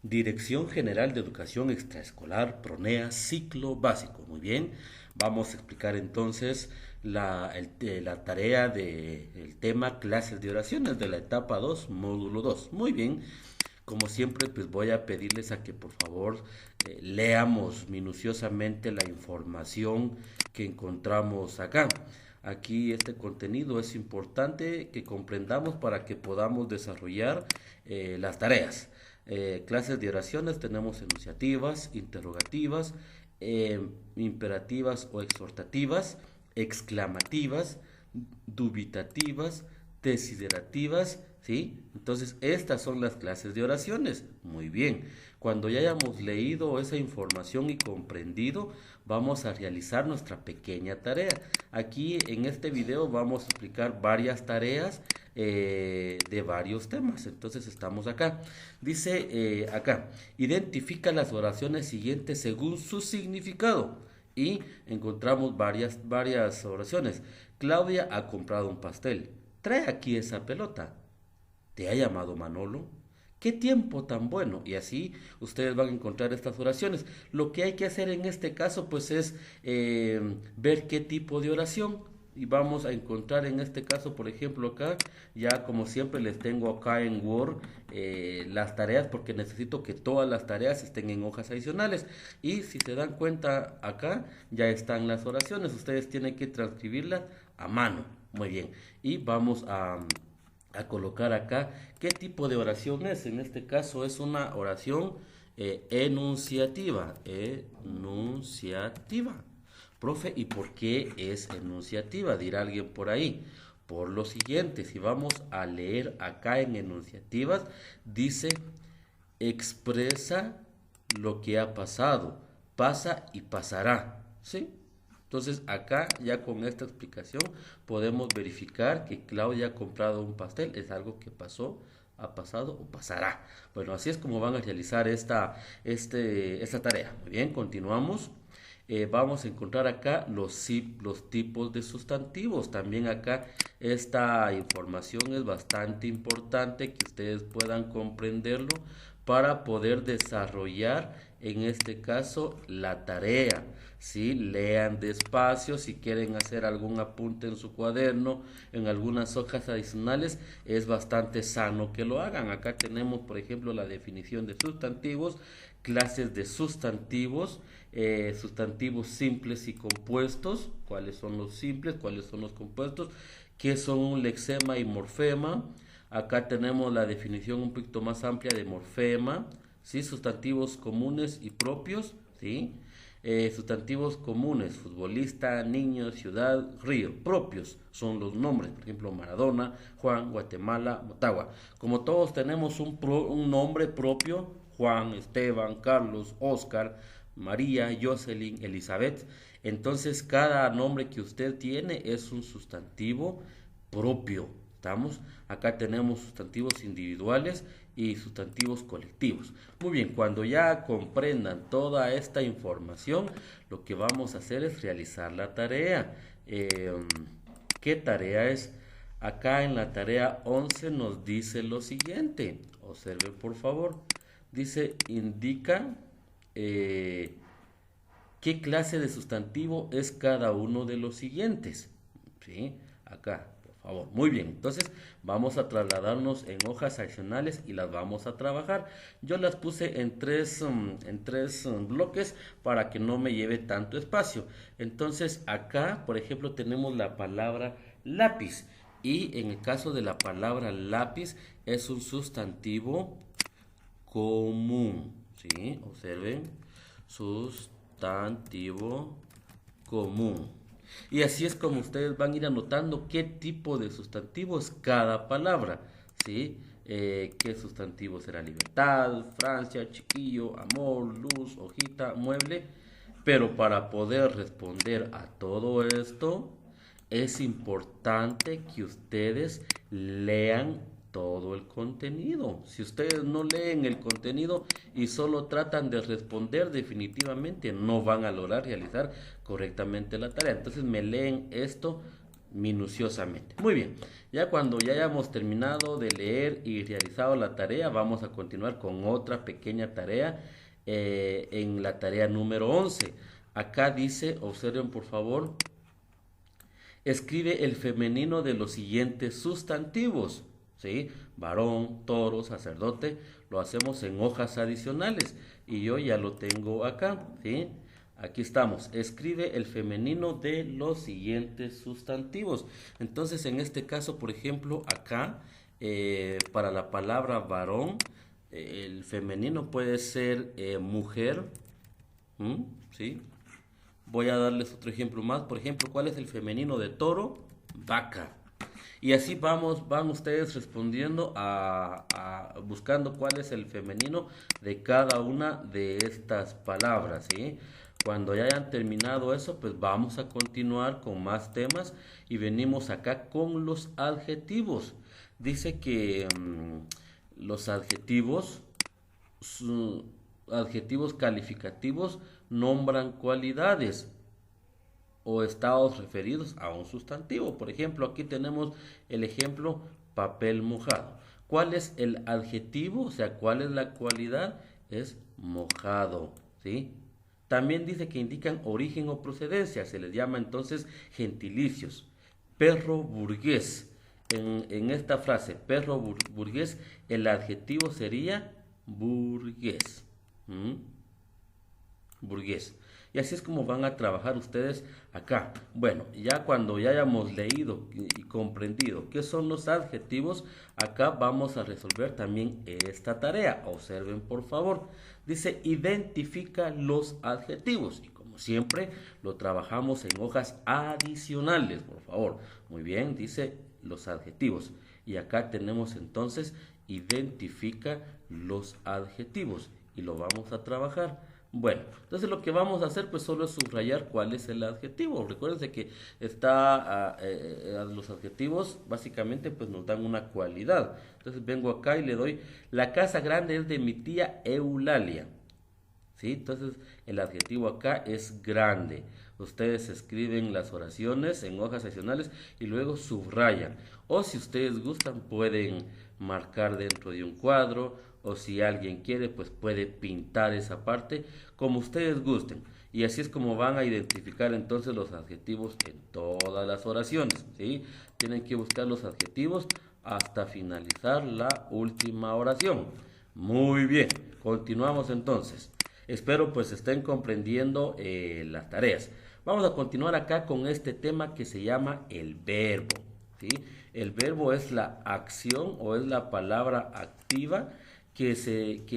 Dirección General de Educación Extraescolar, PRONEA, ciclo básico. Muy bien, vamos a explicar entonces la tarea del tema clases de oraciones de la etapa 2, módulo 2. Muy bien, como siempre, pues voy a pedirles a que por favor leamos minuciosamente la información que encontramos acá. Aquí este contenido es importante que comprendamos para que podamos desarrollar las tareas. Clases de oraciones tenemos enunciativas, interrogativas, imperativas o exhortativas, exclamativas, dubitativas, desiderativas, ¿sí? Entonces, estas son las clases de oraciones. Muy bien. Cuando ya hayamos leído esa información y comprendido, vamos a realizar nuestra pequeña tarea. Aquí en este video vamos a explicar varias tareas de varios temas. Entonces estamos acá. Dice acá, identifica las oraciones siguientes según su significado. Y encontramos varias oraciones. Claudia ha comprado un pastel. Trae aquí esa pelota. ¿Te ha llamado Manolo? ¿Qué tiempo tan bueno? Y así ustedes van a encontrar estas oraciones. Lo que hay que hacer en este caso pues es ver qué tipo de oración. Y vamos a encontrar en este caso, por ejemplo, acá, ya como siempre les tengo acá en Word las tareas porque necesito que todas las tareas estén en hojas adicionales. Y si se dan cuenta acá, ya están las oraciones. Ustedes tienen que transcribirlas a mano. Muy bien. Y vamos a colocar acá qué tipo de oración es. En este caso es una oración enunciativa. Enunciativa. Profe, ¿y por qué es enunciativa? Dirá alguien por ahí. Por lo siguiente, si vamos a leer acá en enunciativas, dice expresa lo que ha pasado, pasa y pasará. ¿Sí? Entonces acá ya con esta explicación podemos verificar que Claudia ha comprado un pastel, es algo que pasó, ha pasado o pasará. Bueno, así es como van a realizar esta tarea. Muy bien, continuamos. Vamos a encontrar acá los tipos de sustantivos. También acá esta información es bastante importante que ustedes puedan comprenderlo para poder desarrollar en este caso la tarea. ¿Sí? Lean despacio, si quieren hacer algún apunte en su cuaderno, en algunas hojas adicionales, es bastante sano que lo hagan. Acá tenemos, por ejemplo, la definición de sustantivos, clases de sustantivos, sustantivos simples y compuestos, cuáles son los simples, cuáles son los compuestos, qué son un lexema y morfema. Acá tenemos la definición un poquito más amplia de morfema, ¿sí? Sustantivos comunes y propios, ¿sí? Sustantivos comunes, futbolista, niño, ciudad, río. Propios son los nombres, por ejemplo, Maradona, Juan, Guatemala, Motagua. Como todos tenemos un nombre propio, Juan, Esteban, Carlos, Oscar, María, Jocelyn, Elizabeth, entonces cada nombre que usted tiene es un sustantivo propio. ¿Estamos? Acá tenemos sustantivos individuales y sustantivos colectivos. Muy bien, cuando ya comprendan toda esta información, lo que vamos a hacer es realizar la tarea. ¿Qué tarea es? Acá en la tarea 11 nos dice lo siguiente. Observe por favor. Dice, indica qué clase de sustantivo es cada uno de los siguientes. ¿Sí? Acá, por favor. Muy bien. Entonces, vamos a trasladarnos en hojas adicionales y las vamos a trabajar. Yo las puse en tres bloques para que no me lleve tanto espacio. Entonces, acá, por ejemplo, tenemos la palabra lápiz. Y en el caso de la palabra lápiz, es un sustantivo común. ¿Sí? Observen. Sustantivo común. Y así es como ustedes van a ir anotando qué tipo de sustantivo es cada palabra. ¿Sí? ¿Qué sustantivo será? Libertad, Francia, chiquillo, amor, luz, hojita, mueble. Pero para poder responder a todo esto, es importante que ustedes lean todo el contenido. Si ustedes no leen el contenido y solo tratan de responder, definitivamente no van a lograr realizar correctamente la tarea. Entonces me leen esto minuciosamente. Muy bien, ya cuando ya hayamos terminado de leer y realizado la tarea, vamos a continuar con otra pequeña tarea en la tarea número 11. Acá dice, observen por favor, escribe el femenino de los siguientes sustantivos, ¿sí? Varón, toro, sacerdote, lo hacemos en hojas adicionales y yo ya lo tengo acá, ¿sí? Aquí estamos, escribe el femenino de los siguientes sustantivos. Entonces, en este caso, por ejemplo, acá, para la palabra varón, el femenino puede ser mujer, ¿m? ¿Sí? Voy a darles otro ejemplo más. Por ejemplo, ¿cuál es el femenino de toro? Vaca. Y así van ustedes respondiendo buscando cuál es el femenino de cada una de estas palabras, ¿sí? Cuando ya hayan terminado eso, pues vamos a continuar con más temas y venimos acá con los adjetivos. Dice que los adjetivos, adjetivos calificativos, nombran cualidades o estados referidos a un sustantivo. Por ejemplo, aquí tenemos el ejemplo papel mojado. ¿Cuál es el adjetivo? O sea, ¿cuál es la cualidad? Es mojado, ¿sí? También dice que indican origen o procedencia. Se les llama entonces gentilicios. Perro burgués. En esta frase, perro burgués, el adjetivo sería burgués. ¿Mm? Burgués. Y así es como van a trabajar ustedes acá. Bueno, ya cuando ya hayamos leído y comprendido qué son los adjetivos, acá vamos a resolver también esta tarea. Observen por favor. Dice, identifica los adjetivos. Y como siempre, lo trabajamos en hojas adicionales, por favor. Muy bien, dice los adjetivos. Y acá tenemos entonces, identifica los adjetivos. Y lo vamos a trabajar. Bueno, entonces lo que vamos a hacer pues solo es subrayar cuál es el adjetivo. Recuérdense que los adjetivos básicamente pues nos dan una cualidad. Entonces vengo acá y le doy, la casa grande es de mi tía Eulalia. ¿Sí? Entonces el adjetivo acá es grande. Ustedes escriben las oraciones en hojas adicionales y luego subrayan. O si ustedes gustan pueden marcar dentro de un cuadro, o si alguien quiere pues puede pintar esa parte como ustedes gusten. Y así es como van a identificar entonces los adjetivos en todas las oraciones, ¿sí? Tienen que buscar los adjetivos hasta finalizar la última oración. Muy bien, continuamos entonces. Espero pues estén comprendiendo las tareas. Vamos a continuar acá con este tema que se llama el verbo, ¿sí? El verbo es la acción o es la palabra activa que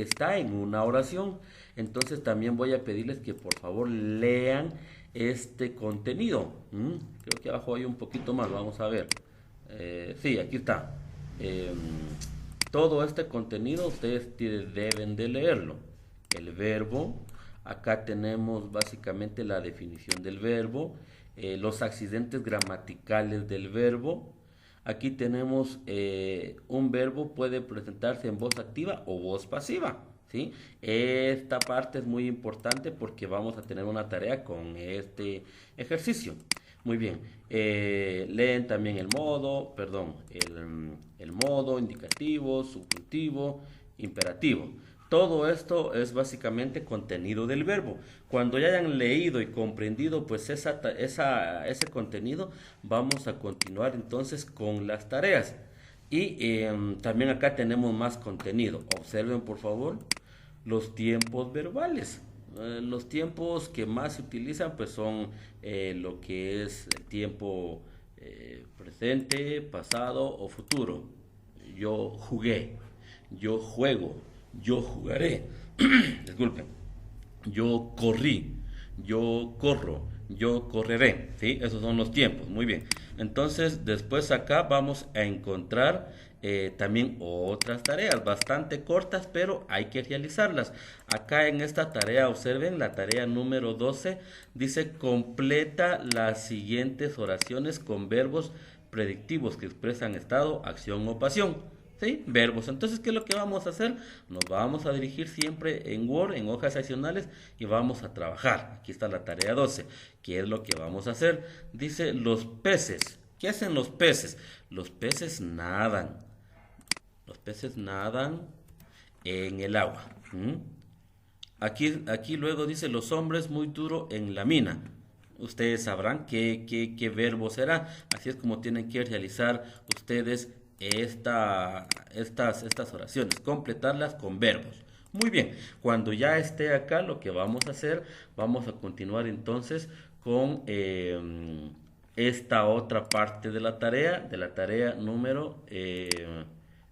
está en una oración. Entonces también voy a pedirles que por favor lean este contenido. Creo que abajo hay un poquito más, vamos a ver. Sí, aquí está. Todo este contenido ustedes deben de leerlo. El verbo, acá tenemos básicamente la definición del verbo, los accidentes gramaticales del verbo. Aquí tenemos un verbo puede presentarse en voz activa o voz pasiva, ¿sí? Esta parte es muy importante porque vamos a tener una tarea con este ejercicio. Muy bien, leen también el modo, indicativo, subjuntivo, imperativo. Todo esto es básicamente contenido del verbo. Cuando ya hayan leído y comprendido pues ese contenido, vamos a continuar entonces con las tareas. Y también acá tenemos más contenido. Observen por favor los tiempos verbales. Los tiempos que más se utilizan pues son lo que es el tiempo presente, pasado o futuro. Yo jugué, yo juego, yo jugaré. Disculpen. Yo corrí, yo corro, yo correré. ¿Sí? Esos son los tiempos. Muy bien. Entonces, después acá vamos a encontrar también otras tareas bastante cortas, pero hay que realizarlas. Acá en esta tarea, observen, la tarea número 12 dice completa las siguientes oraciones con verbos predictivos que expresan estado, acción o pasión. ¿Sí? Verbos. Entonces, ¿qué es lo que vamos a hacer? Nos vamos a dirigir siempre en Word, en hojas adicionales y vamos a trabajar. Aquí está la tarea 12. ¿Qué es lo que vamos a hacer? Dice, los peces ¿Qué hacen los peces? Los peces nadan. Los peces nadan en el agua. ¿Mm? Aquí luego dice los hombres muy duro en la mina. Ustedes sabrán qué verbo será. Así es como tienen que realizar ustedes estas oraciones, completarlas con verbos. Muy bien, cuando ya esté acá, lo que vamos a hacer, vamos a continuar entonces con esta otra parte de la tarea número,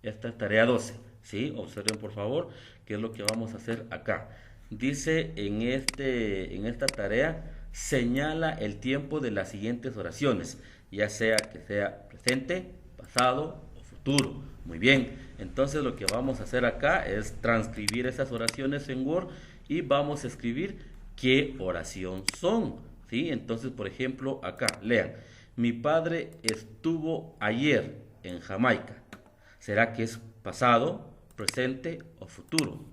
esta tarea 12. ¿Sí? Observen por favor qué es lo que vamos a hacer acá. Dice en esta tarea, señala el tiempo de las siguientes oraciones, ya sea que sea presente, pasado o futuro. Muy bien, entonces lo que vamos a hacer acá es transcribir esas oraciones en Word y vamos a escribir qué oración son. ¿Sí? Entonces, por ejemplo, acá, lean, mi padre estuvo ayer en Jamaica. ¿Será que es pasado, presente o futuro?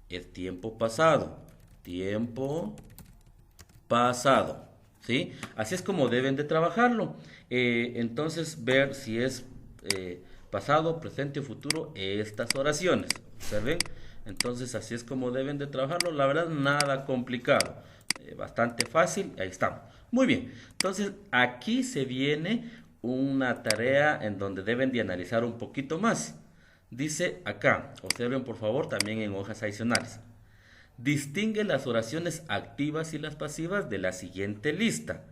Es tiempo pasado. Tiempo pasado. ¿Sí? Así es como deben de trabajarlo. Entonces, ver si es pasado, presente o futuro estas oraciones. ¿Observen? Entonces, así es como deben de trabajarlo. La verdad, nada complicado. Bastante fácil. Ahí estamos. Muy bien. Entonces, aquí se viene una tarea en donde deben de analizar un poquito más. Dice acá, observen por favor también en hojas adicionales. Distingue las oraciones activas y las pasivas de la siguiente lista.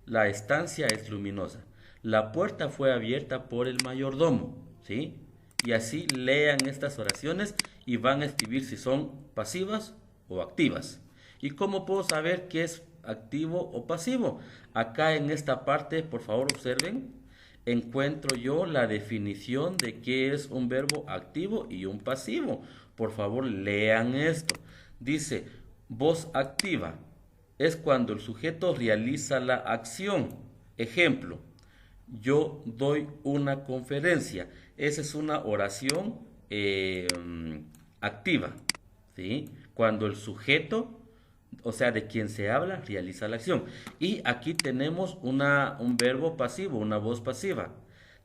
La estancia es luminosa. La puerta fue abierta por el mayordomo. ¿Sí? Y así lean estas oraciones y van a escribir si son pasivas o activas. ¿Y cómo puedo saber qué es activo o pasivo? Acá en esta parte, por favor, observen, encuentro yo la definición de qué es un verbo activo y un pasivo. Por favor, lean esto. Dice, voz activa es cuando el sujeto realiza la acción. Ejemplo, yo doy una conferencia. Esa es una oración activa. ¿Sí? Cuando el sujeto, o sea, de quien se habla, realiza la acción. Y aquí tenemos un verbo pasivo, una voz pasiva.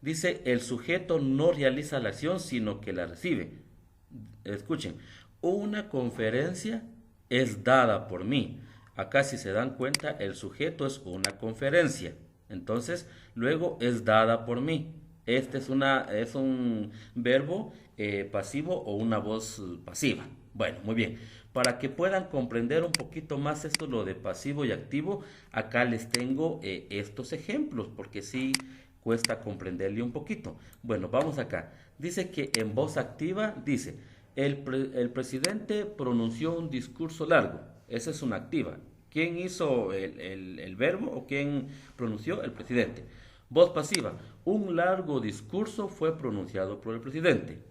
Dice, el sujeto no realiza la acción, sino que la recibe. Escuchen, una conferencia es dada por mí. Acá, si se dan cuenta, el sujeto es una conferencia. Entonces, luego es dada por mí. Este es un verbo pasivo o una voz pasiva. Bueno, muy bien. Para que puedan comprender un poquito más esto, lo de pasivo y activo, acá les tengo estos ejemplos, porque sí cuesta comprenderle un poquito. Bueno, vamos acá. Dice que en voz activa, dice, el presidente pronunció un discurso largo. Esa es una activa. ¿Quién hizo el verbo o quién pronunció? El presidente. Voz pasiva. Un largo discurso fue pronunciado por el presidente.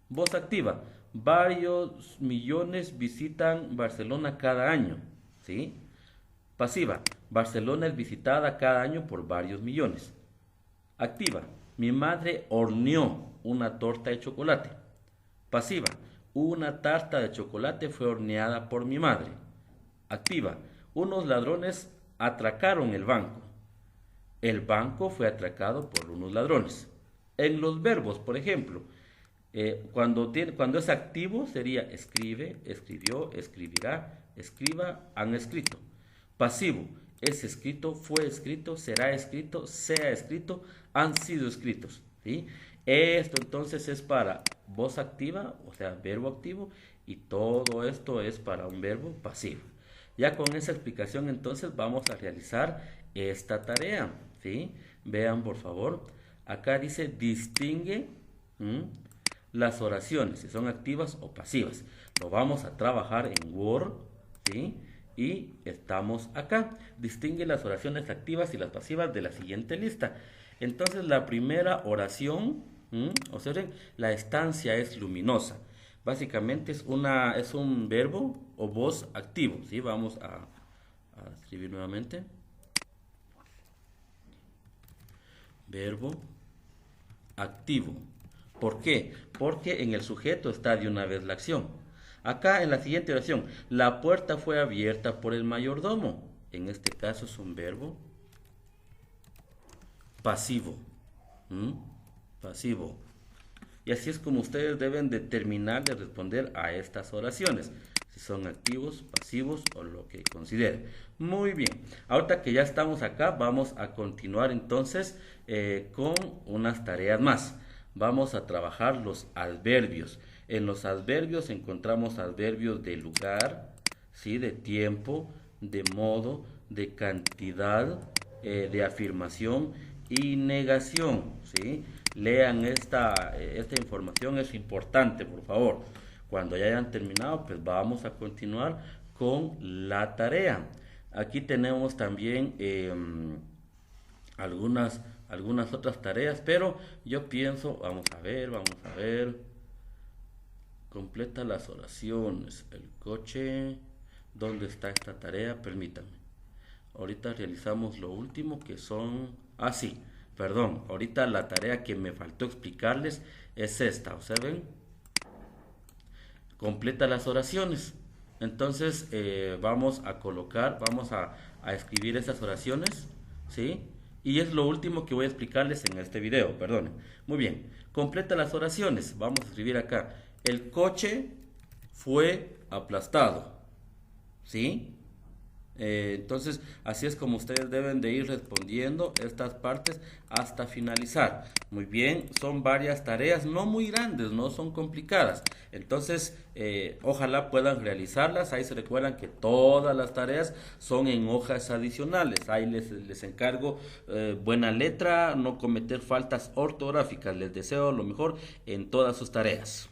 Voz activa. Varios millones visitan Barcelona cada año. ¿Sí? Pasiva. Barcelona es visitada cada año por varios millones. Activa. Mi madre horneó una torta de chocolate. Pasiva. Una tarta de chocolate fue horneada por mi madre. Activa. Unos ladrones atracaron el banco. El banco fue atracado por unos ladrones. En los verbos, por ejemplo, cuando es activo sería escribe, escribió, escribirá, escriba, han escrito. Pasivo, es escrito, fue escrito, será escrito, sea escrito, han sido escritos. ¿Sí? Esto entonces es para voz activa, o sea, verbo activo, y todo esto es para un verbo pasivo. Ya con esa explicación entonces vamos a realizar esta tarea. ¿Sí? Vean por favor, acá dice distingue las oraciones, si son activas o pasivas. Lo vamos a trabajar en Word, ¿sí? Y estamos acá. Distingue las oraciones activas y las pasivas de la siguiente lista. Entonces la primera oración, observen, la estancia es luminosa. Básicamente es un verbo o voz activo, ¿sí? Vamos a escribir nuevamente. Verbo activo. ¿Por qué? Porque en el sujeto está de una vez la acción. Acá en la siguiente oración, la puerta fue abierta por el mayordomo. En este caso es un verbo pasivo. ¿Mm? Pasivo. Y así es como ustedes deben determinar de responder a estas oraciones, si son activos, pasivos o lo que consideren. Muy bien, ahorita que ya estamos acá, vamos a continuar entonces con unas tareas más. Vamos a trabajar los adverbios. En los adverbios encontramos adverbios de lugar, ¿sí? De tiempo, de modo, de cantidad, de afirmación y negación, ¿sí? Lean esta información, es importante, por favor. Cuando ya hayan terminado, pues vamos a continuar con la tarea. Aquí tenemos también algunas otras tareas, pero yo pienso, vamos a ver. Completa las oraciones. El coche. ¿Dónde está esta tarea? Permítanme. Ahorita realizamos lo último que son... Ah, sí, perdón. Ahorita la tarea que me faltó explicarles es esta. ¿Observen? Completa las oraciones. Entonces vamos a escribir esas oraciones, ¿sí? Y es lo último que voy a explicarles en este video, perdonen. Muy bien, completa las oraciones. Vamos a escribir acá. El coche fue aplastado, ¿sí? Entonces, así es como ustedes deben de ir respondiendo estas partes hasta finalizar. Muy bien, son varias tareas, no muy grandes, no son complicadas. Entonces, ojalá puedan realizarlas. Ahí se recuerdan que todas las tareas son en hojas adicionales. Ahí les encargo buena letra, no cometer faltas ortográficas. Les deseo lo mejor en todas sus tareas.